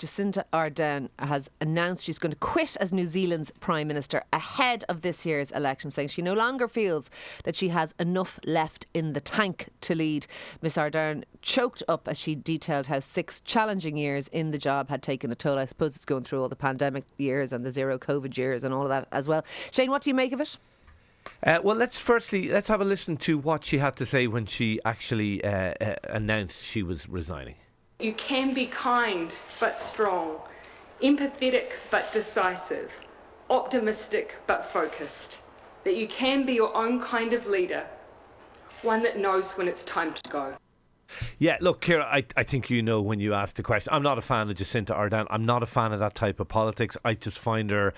Jacinda Ardern has announced she's going to quit as New Zealand's Prime Minister ahead of this year's election, saying she no longer feels that she has enough left in the tank to lead. Miss Ardern choked up as she detailed how 6 challenging years in the job had taken a toll. I suppose it's going through all the pandemic years and the zero COVID years and all of that as well. Shane, what do you make of it? Well, let's have a listen to what she had to say when she actually announced she was resigning. You can be kind but strong, empathetic but decisive, optimistic but focused. That you can be your own kind of leader, one that knows when it's time to go. Yeah, look, Ciara, I think you know when you asked the question. I'm not a fan of Jacinda Ardern. I'm not a fan of that type of politics. I just find her,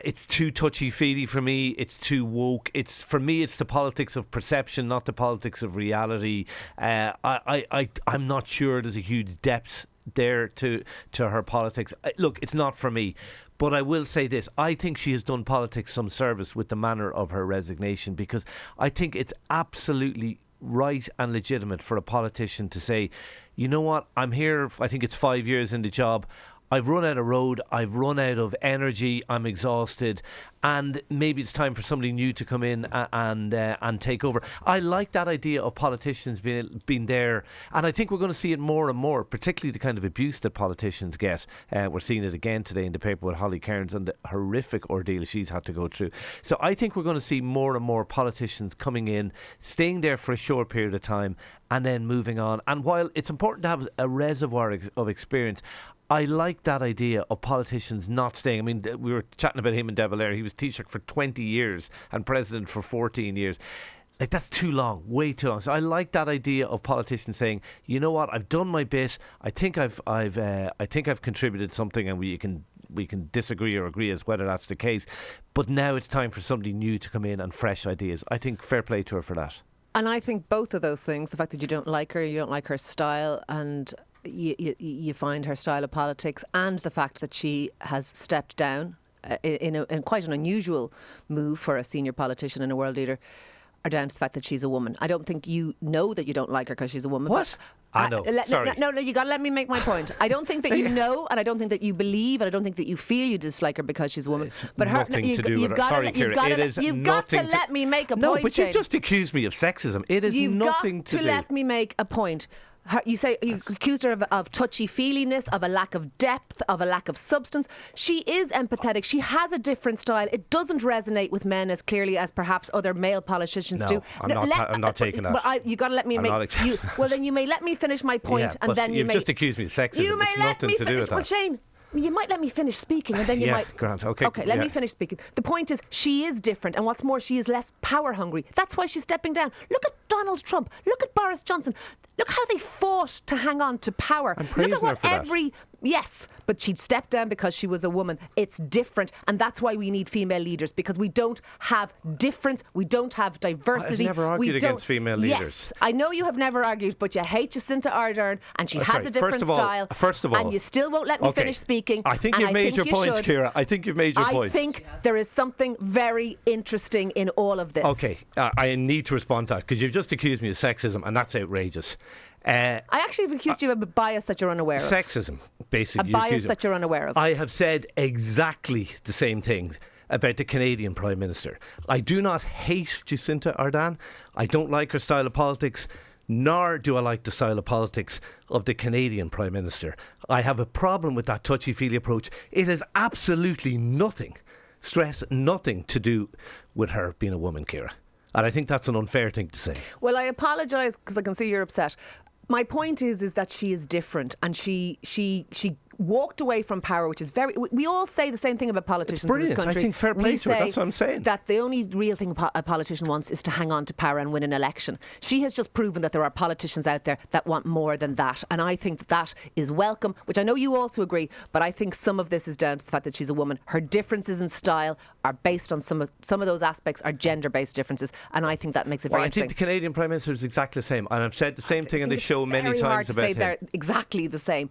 it's too touchy-feely for me. It's too woke. For me, it's the politics of perception, not the politics of reality. I'm not sure there's a huge depth there to her politics. Look, it's not for me. But I will say this, I think she has done politics some service with the manner of her resignation, because I think it's absolutely right and legitimate for a politician to say, you know what, I'm here, I think it's 5 years in the job, I've run out of road, I've run out of energy, I'm exhausted, and maybe it's time for somebody new to come in and take over. I like that idea of politicians being there, and I think we're going to see it more and more, particularly the kind of abuse that politicians get. We're seeing it again today in the paper with Holly Cairns and the horrific ordeal she's had to go through. So I think we're going to see more and more politicians coming in, staying there for a short period of time, and then moving on. And while it's important to have a reservoir of experience, I like that idea of politicians not staying. I mean, we were chatting about him and De Valera. He was Taoiseach for 20 years and President for 14 years. Like, that's too long, way too long. So I like that idea of politicians saying, you know what, I've done my bit. I think I've contributed something, and we can disagree or agree as whether that's the case. But now it's time for somebody new to come in and fresh ideas. I think fair play to her for that. And I think both of those things, the fact that you don't like her, you don't like her style, and you find her style of politics, and the fact that she has stepped down in quite an unusual move for a senior politician and a world leader, are down to the fact that she's a woman. I don't think you know that you don't like her because she's a woman. What? I know. Sorry. No, you got to let me make my point. I don't think that you know, and I don't think that you believe, and I don't think that you feel you dislike her because she's a woman. It's but nothing to do with her. Sorry, Ciara. You've got to let me make a point. No, but you've just accused me of sexism. It is nothing to do. You've got to let me make a point. You accused her of touchy-feeliness, of a lack of depth, of a lack of substance. She is empathetic. She has a different style. It doesn't resonate with men as clearly as perhaps other male politicians do. I'm not taking that. But you got to let me well, then you may let me finish my point, yeah, and then you've just accused me of sexism. You may it's let nothing me to finish. do with that. Well, Shane, you might let me finish speaking, and then you might. Grant. Okay. Let me finish speaking. The point is, she is different, and what's more, she is less power hungry. That's why she's stepping down. Look at Donald Trump. Look at Boris Johnson. Look how they fought to hang on to power. I'm praising Look at what her for that. Yes, but she'd stepped down because she was a woman. It's different, and that's why we need female leaders, because we don't have difference, we don't have diversity. I've never argued against female leaders. Yes, I know you have never argued, but you hate Jacinda Ardern, and she has a different style. First of all, and you still won't let me finish speaking. I think you've made your point, Ciara. I think you've made your point. I think there is something very interesting in all of this. Okay, I need to respond to that, because you've just accused me of sexism, and that's outrageous. I actually have accused you of a bias that you're unaware of. Sexism, basically. A bias that you're unaware of. I have said exactly the same thing about the Canadian Prime Minister. I do not hate Jacinda Ardern. I don't like her style of politics, nor do I like the style of politics of the Canadian Prime Minister. I have a problem with that touchy-feely approach. It has absolutely nothing, stress nothing, to do with her being a woman, Ciara. And I think that's an unfair thing to say. Well, I apologise, because I can see you're upset. My point is that she is different, and she walked away from power, which is very. We all say the same thing about politicians in this country. I think fair play to her. That's what I'm saying. That the only real thing a politician wants is to hang on to power and win an election. She has just proven that there are politicians out there that want more than that, and I think that is welcome. Which I know you also agree, but I think some of this is down to the fact that she's a woman. Her differences in style are based on some of those aspects are gender-based differences, and I think that makes it very interesting. I think the Canadian Prime Minister is exactly the same, and I've said the same thing on this show many times about him. Very hard to say they're exactly the same,